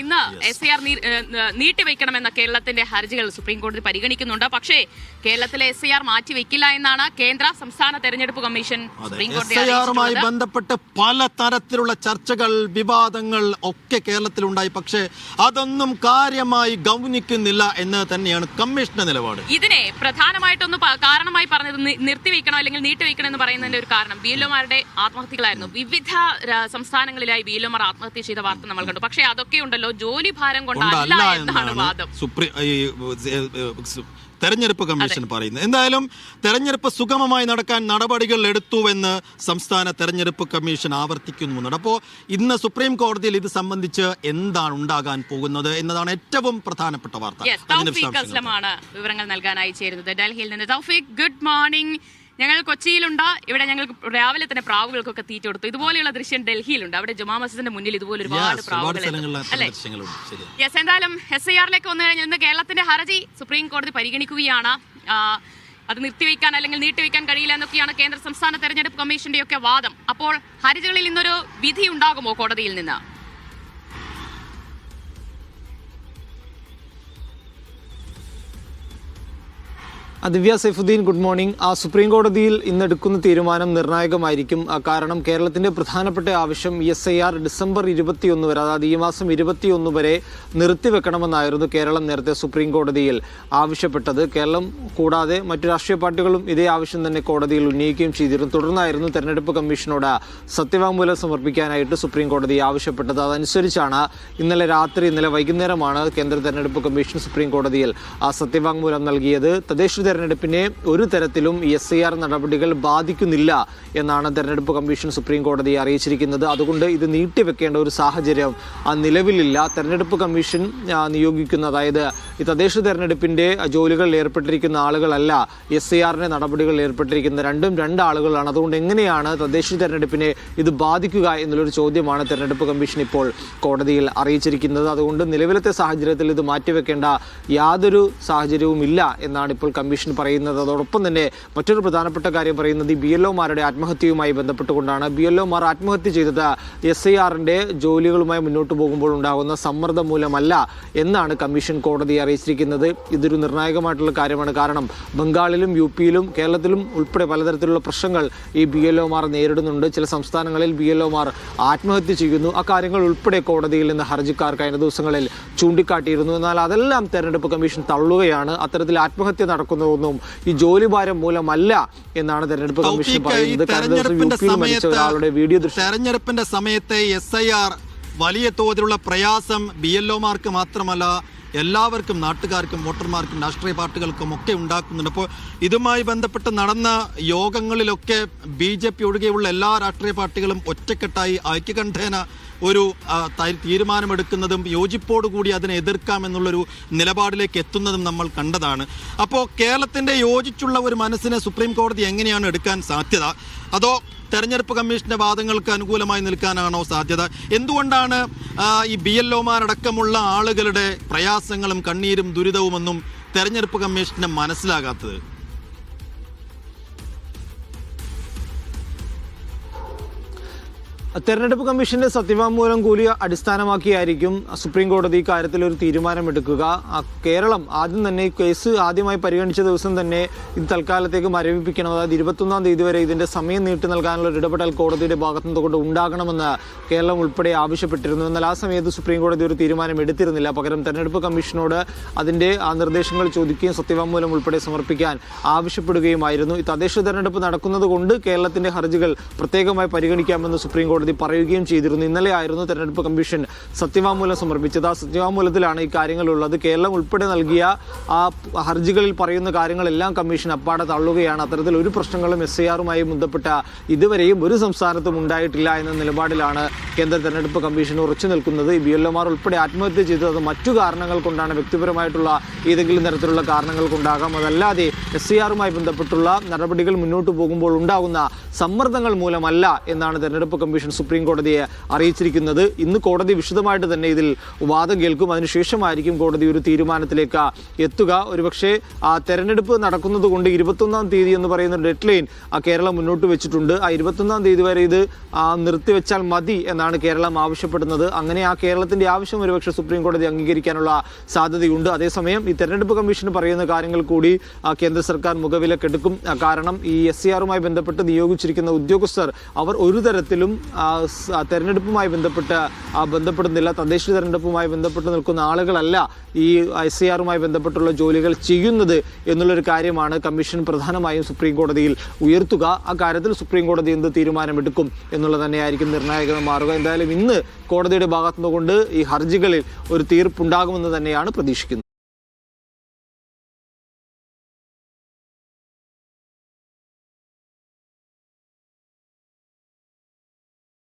ഇന്ന് SIR നീട്ടിവെക്കണമെന്ന കേരളത്തിന്റെ ഹർജികൾ സുപ്രീം കോടതി പരിഗണിക്കുന്നുണ്ട്. പക്ഷേ കേരളത്തിലെ SIR മാറ്റിവെക്കില്ല എന്നാണ് കേന്ദ്ര സംസ്ഥാന തെരഞ്ഞെടുപ്പ് കമ്മീഷൻ സുപ്രീം കോടതിയുമായി ബന്ധപ്പെട്ട് പല തരത്തിലുള്ള ചർച്ചകൾ, വിവാദങ്ങൾ ഒക്കെ കേരളത്തിലുണ്ടായി. പക്ഷേ അതൊന്നും കാര്യമായി ഗൗനിക്കുന്നില്ല എന്ന് തന്നെയാണ് കമ്മീഷന്റെ നിലപാട്. ഇതിനെ പ്രധാനമായിട്ടൊന്ന് കാരണമായി പറഞ്ഞത് നിർത്തിവെക്കണം അല്ലെങ്കിൽ നീട്ടിവെക്കണം എന്ന് പറയുന്നതിന്റെ ഒരു കാരണം BLOമാരുടെ ആത്മഹത്യകളായിരുന്നു. വിവിധ സംസ്ഥാനങ്ങളിലായി BLOമാർ ആത്മഹത്യ ചെയ്ത വാർത്ത നമ്മൾ കണ്ടു. പക്ഷേ അതൊക്കെ ഉണ്ടല്ലോ ജോലി ഭാരം കൊണ്ടല്ല എന്നാണ് വാദം തെരഞ്ഞെടുപ്പ് കമ്മീഷൻ പറയുന്നത്. എന്തായാലും തെരഞ്ഞെടുപ്പ് സുഗമമായി നടക്കാൻ നടപടികൾ എടുത്തുവെന്ന് സംസ്ഥാന തെരഞ്ഞെടുപ്പ് കമ്മീഷൻ ആവർത്തിക്കുന്നുണ്ട്. അപ്പോൾ ഇന്ന് സുപ്രീം കോടതിയിൽ ഇത് സംബന്ധിച്ച് എന്താണ് ഉണ്ടാകാൻ പോകുന്നത് എന്നതാണ് ഏറ്റവും പ്രധാനപ്പെട്ട വാർത്ത. വിവരങ്ങൾ നൽകാനായി ചേരുന്നത് ഡൽഹിയിൽ നിന്ന് തൗഫീഖ്. Good morning. ഞങ്ങൾ കൊച്ചിയിലുണ്ട്. ഇവിടെ ഞങ്ങൾ രാവിലെ തന്നെ പ്രാവുകൾക്കൊക്കെ തീറ്റ കൊടുത്തു. ഇതുപോലെയുള്ള ദൃശ്യം ഡൽഹിയിലുണ്ട്. അവിടെ ജുമാ മസ്ജിദിന്റെ മുന്നിൽ ഇതുപോലെ ഒരുപാട് പ്രാവുകൾ. എന്തായാലും SIRലേക്ക് വന്നു കഴിഞ്ഞാൽ ഇന്ന് കേരളത്തിന്റെ ഹർജി സുപ്രീം കോടതി പരിഗണിക്കുകയാണ്. അത് നിർത്തിവെക്കാൻ അല്ലെങ്കിൽ നീട്ടിവെക്കാൻ കഴിയില്ല എന്നൊക്കെയാണ് കേന്ദ്ര സംസ്ഥാന തെരഞ്ഞെടുപ്പ് കമ്മീഷന്റെ ഒക്കെ വാദം. അപ്പോൾ ഹർജികളിൽ ഇന്നൊരു വിധി ഉണ്ടാകുമോ കോടതിയിൽ നിന്ന്? ദിവ്യ സൈഫുദ്ദീൻ, ഗുഡ് മോർണിംഗ്. സുപ്രീം കോടതിയിൽ ഇന്നെടുക്കുന്ന തീരുമാനം നിർണായകമായിരിക്കും. കാരണം കേരളത്തിന്റെ പ്രധാനപ്പെട്ട ആവശ്യം SIR ഡിസംബർ 21 വരെ, അതായത് ഈ മാസം 21 വരെ നിർത്തിവെക്കണമെന്നായിരുന്നു കേരളം നേരത്തെ സുപ്രീം കോടതിയിൽ ആവശ്യപ്പെട്ടത്. കേരളം കൂടാതെ മറ്റു രാഷ്ട്രീയ പാർട്ടികളും ഇതേ ആവശ്യം തന്നെ കോടതിയിൽ ഉന്നയിക്കുകയും ചെയ്തിരുന്നു. തുടർന്നായിരുന്നു തെരഞ്ഞെടുപ്പ് കമ്മീഷനോട് സത്യവാങ്മൂലം സമർപ്പിക്കാനായിട്ട് സുപ്രീം കോടതി ആവശ്യപ്പെട്ടത്. അതനുസരിച്ചാണ് ഇന്നലെ വൈകുന്നേരമാണ് കേന്ദ്ര തെരഞ്ഞെടുപ്പ് കമ്മീഷൻ സുപ്രീം കോടതിയിൽ സത്യവാങ്മൂലം നൽകിയത്. തദ്ദേശ തെരഞ്ഞെടുപ്പിനെ ഒരു തരത്തിലും SIR നടപടികൾ ബാധിക്കുന്നില്ല എന്നാണ് തെരഞ്ഞെടുപ്പ് കമ്മീഷൻ സുപ്രീം കോടതിയെ അറിയിച്ചിരിക്കുന്നത്. അതുകൊണ്ട് ഇത് നീട്ടിവെക്കേണ്ട ഒരു സാഹചര്യം നിലവിലില്ല. തെരഞ്ഞെടുപ്പ് കമ്മീഷൻ നിയോഗിക്കുന്ന, അതായത് ഈ തദ്ദേശ തെരഞ്ഞെടുപ്പിന്റെ ജോലികളിൽ ഏർപ്പെട്ടിരിക്കുന്ന ആളുകളല്ല SIRന്റെ നടപടികളിൽ ഏർപ്പെട്ടിരിക്കുന്ന. രണ്ട് ആളുകളാണ്. അതുകൊണ്ട് എങ്ങനെയാണ് തദ്ദേശ തെരഞ്ഞെടുപ്പിനെ ഇത് ബാധിക്കുക എന്നുള്ളൊരു ചോദ്യമാണ് തെരഞ്ഞെടുപ്പ് കമ്മീഷൻ ഇപ്പോൾ കോടതിയിൽ അറിയിച്ചിരിക്കുന്നത്. അതുകൊണ്ട് നിലവിലത്തെ സാഹചര്യത്തിൽ ഇത് മാറ്റിവെക്കേണ്ട യാതൊരു സാഹചര്യവും ഇല്ല എന്നാണ് ഇപ്പോൾ കമ്മീഷൻ പറയുന്നത്. അതോടൊപ്പം തന്നെ മറ്റൊരു പ്രധാനപ്പെട്ട കാര്യം പറയുന്നത് ഈ BLOമാരുടെ ആത്മഹത്യയുമായി ബന്ധപ്പെട്ടുകൊണ്ടാണ്. BLOമാർ ആത്മഹത്യ ചെയ്തത് SIRന്റെ ജോലികളുമായി മുന്നോട്ട് പോകുമ്പോൾ ഉണ്ടാകുന്ന സമ്മർദ്ദം മൂലമല്ല എന്നാണ് കമ്മീഷൻ കോടതിയെ അറിയിച്ചിരിക്കുന്നത്. ഇതൊരു നിർണായകമായിട്ടുള്ള കാര്യമാണ്. കാരണം ബംഗാളിലും UPയിലും കേരളത്തിലും ഉൾപ്പെടെ പലതരത്തിലുള്ള പ്രശ്നങ്ങൾ ഈ BLOമാർ നേരിടുന്നുണ്ട്. ചില സംസ്ഥാനങ്ങളിൽ BLOമാർ ആത്മഹത്യ ചെയ്യുന്നു. ആ കാര്യങ്ങൾ ഉൾപ്പെടെ കോടതിയിൽ നിന്ന് ഹർജിക്കാർ കഴിഞ്ഞ ദിവസങ്ങളിൽ ചൂണ്ടിക്കാട്ടിയിരുന്നു. എന്നാൽ അതെല്ലാം തെരഞ്ഞെടുപ്പ് കമ്മീഷൻ തള്ളുകയാണ്. അത്തരത്തിൽ ആത്മഹത്യ നടക്കുന്നതൊന്നും ഈ ജോലിഭാരം മൂലമല്ല എന്നാണ് തെരഞ്ഞെടുപ്പ് കമ്മീഷൻ പറയുന്നത്. തെരഞ്ഞെടുപ്പിന്റെ സമയത്തെ SIR വലിയ തോതിലുള്ള പ്രയാസം BLOമാർക്ക് മാത്രമല്ല എല്ലാവർക്കും, നാട്ടുകാർക്കും, വോട്ടർമാർക്കും, രാഷ്ട്രീയ പാർട്ടികൾക്കും ഒക്കെ ഉണ്ടാക്കുന്നുണ്ട്. അപ്പോൾ ഇതുമായി ബന്ധപ്പെട്ട് നടന്ന യോഗങ്ങളിലൊക്കെ BJP ഒഴികെയുള്ള എല്ലാ രാഷ്ട്രീയ പാർട്ടികളും ഒറ്റക്കെട്ടായി ഐക്യകണ്ഠേന ഒരു തീരുമാനമെടുക്കുന്നതും യോജിപ്പോടുകൂടി അതിനെ എതിർക്കാമെന്നുള്ളൊരു നിലപാടിലേക്ക് എത്തുന്നതും നമ്മൾ കണ്ടതാണ്. അപ്പോൾ കേരളത്തിൻ്റെ യോജിച്ചുള്ള ഒരു മനസ്സിനെ സുപ്രീം കോടതി എങ്ങനെയാണ് എടുക്കാൻ സാധ്യത? അതോ തെരഞ്ഞെടുപ്പ് കമ്മീഷന്റെ വാദങ്ങൾക്ക് അനുകൂലമായി നിൽക്കാനാണോ സാധ്യത? എന്തുകൊണ്ടാണ് ഈ BLOമാരടക്കമുള്ള ആളുകളുടെ പ്രയാസങ്ങളും കണ്ണീരും ദുരിതവുമൊന്നും തെരഞ്ഞെടുപ്പ് കമ്മീഷന് മനസ്സിലാകാത്തത്? തെരഞ്ഞെടുപ്പ് കമ്മീഷന്റെ സത്യവാങ്മൂലം കൂടി അടിസ്ഥാനമാക്കിയായിരിക്കും സുപ്രീം കോടതി ഇക്കാര്യത്തിൽ ഒരു തീരുമാനമെടുക്കുക. കേരളം ആദ്യം തന്നെ ഈ കേസ് ആദ്യമായി പരിഗണിച്ച ദിവസം തന്നെ ഇത് തൽക്കാലത്തേക്ക് മരവിപ്പിക്കണം, അതായത് 21-ാം തീയതി വരെ ഇതിന്റെ സമയം നീട്ടി നൽകാനുള്ള ഒരു ഇടപെടൽ കോടതിയുടെ ഭാഗത്തുനിന്ന് കൊണ്ട് ഉണ്ടാകണമെന്ന് കേരളം ഉൾപ്പെടെ ആവശ്യപ്പെട്ടിരുന്നു. എന്നാൽ ആ സമയത്ത് സുപ്രീം കോടതി ഒരു തീരുമാനം എടുത്തിരുന്നില്ല. പകരം തെരഞ്ഞെടുപ്പ് കമ്മീഷനോട് അതിന്റെ നിർദ്ദേശങ്ങൾ ചോദിക്കുകയും സത്യവാങ്മൂലം ഉൾപ്പെടെ സമർപ്പിക്കാൻ ആവശ്യപ്പെടുകയുമായിരുന്നു. ഈ തദ്ദേശ തെരഞ്ഞെടുപ്പ് നടക്കുന്നത് കൊണ്ട് കേരളത്തിന്റെ ഹർജികൾ പ്രത്യേകമായി പരിഗണിക്കാമെന്ന് സുപ്രീം കോടതി പറയുകയും ചെയ്തിരുന്നു. ഇന്നലെ ആയിരുന്നു തെരഞ്ഞെടുപ്പ് കമ്മീഷൻ സത്യവാങ്മൂലം സമർപ്പിച്ചത്. ആ സത്യവാങ്മൂലത്തിലാണ് ഈ കാര്യങ്ങളുള്ളത്. കേരളം ഉൾപ്പെടെ നൽകിയ ആ ഹർജികളിൽ പറയുന്ന കാര്യങ്ങളെല്ലാം കമ്മീഷൻ അപ്പാടെ തള്ളുകയാണ്. അത്തരത്തിൽ ഒരു പ്രശ്നങ്ങളും SIRുമായി ബന്ധപ്പെട്ട ഇതുവരെയും ഒരു സംസ്ഥാനത്തും ഉണ്ടായിട്ടില്ല എന്ന നിലപാടിലാണ് കേന്ദ്ര തെരഞ്ഞെടുപ്പ് കമ്മീഷൻ ഉറച്ചു നിൽക്കുന്നത്. ഈ BLOമാർ ഉൾപ്പെടെ ആത്മഹത്യ ചെയ്തത് മറ്റു കാരണങ്ങൾ കൊണ്ടാണ്, വ്യക്തിപരമായിട്ടുള്ള ഏതെങ്കിലും തരത്തിലുള്ള കാരണങ്ങൾ കൊണ്ടാകാം. അതല്ലാതെ SIRുമായി ബന്ധപ്പെട്ടുള്ള നടപടികൾ മുന്നോട്ട് പോകുമ്പോൾ ഉണ്ടാകുന്ന സമ്മർദ്ദങ്ങൾ മൂലമല്ല എന്നാണ് തെരഞ്ഞെടുപ്പ് കമ്മീഷൻ കമ്മീഷൻ സുപ്രീം കോടതിയെ അറിയിച്ചിരിക്കുന്നത്. ഇന്ന് കോടതി വിശദമായിട്ട് തന്നെ ഇതിൽ വാദം കേൾക്കും. അതിനുശേഷമായിരിക്കും കോടതി ഒരു തീരുമാനത്തിലേക്ക് എത്തുക. ഒരുപക്ഷെ തെരഞ്ഞെടുപ്പ് നടക്കുന്നത് കൊണ്ട് 21-ാം തീയതി എന്ന് പറയുന്ന ഡെഡ് ലൈൻ കേരളം മുന്നോട്ട് വെച്ചിട്ടുണ്ട്. ആ 21-ാം തീയതി വരെ ഇത് നിർത്തിവെച്ചാൽ മതി എന്നാണ് കേരളം ആവശ്യപ്പെടുന്നത്. അങ്ങനെ ആ കേരളത്തിന്റെ ആവശ്യം ഒരുപക്ഷെ സുപ്രീം കോടതി അംഗീകരിക്കാനുള്ള സാധ്യതയുണ്ട്. അതേസമയം ഈ തെരഞ്ഞെടുപ്പ് കമ്മീഷൻ പറയുന്ന കാര്യങ്ങൾ കൂടി കേന്ദ്ര സർക്കാർ മുഖവിലക്കെടുക്കും. കാരണം ഈ SCRമായി ബന്ധപ്പെട്ട് നിയോഗിച്ചിരിക്കുന്ന ഉദ്യോഗസ്ഥർ അവർ ഒരു തരത്തിലും തെരഞ്ഞെടുപ്പുമായി ബന്ധപ്പെടുന്നില്ല. തദ്ദേശ തെരഞ്ഞെടുപ്പുമായി ബന്ധപ്പെട്ട് നിൽക്കുന്ന ആളുകളല്ല ഈ SCRമായി ബന്ധപ്പെട്ടുള്ള ജോലികൾ ചെയ്യുന്നത് എന്നുള്ളൊരു കാര്യമാണ് കമ്മീഷൻ പ്രധാനമായും സുപ്രീം കോടതിയിൽ ഉയർത്തുക. ആ കാര്യത്തിൽ സുപ്രീം കോടതി എന്ത് തീരുമാനമെടുക്കും എന്നുള്ളത് തന്നെയായിരിക്കും നിർണായകമായി മാറുക. എന്തായാലും ഇന്ന് കോടതിയുടെ ഭാഗത്തുനിന്നുകൊണ്ട് ഈ ഹർജികളിൽ ഒരു തീർപ്പുണ്ടാകുമെന്ന് തന്നെയാണ് പ്രതീക്ഷിക്കുന്നത്.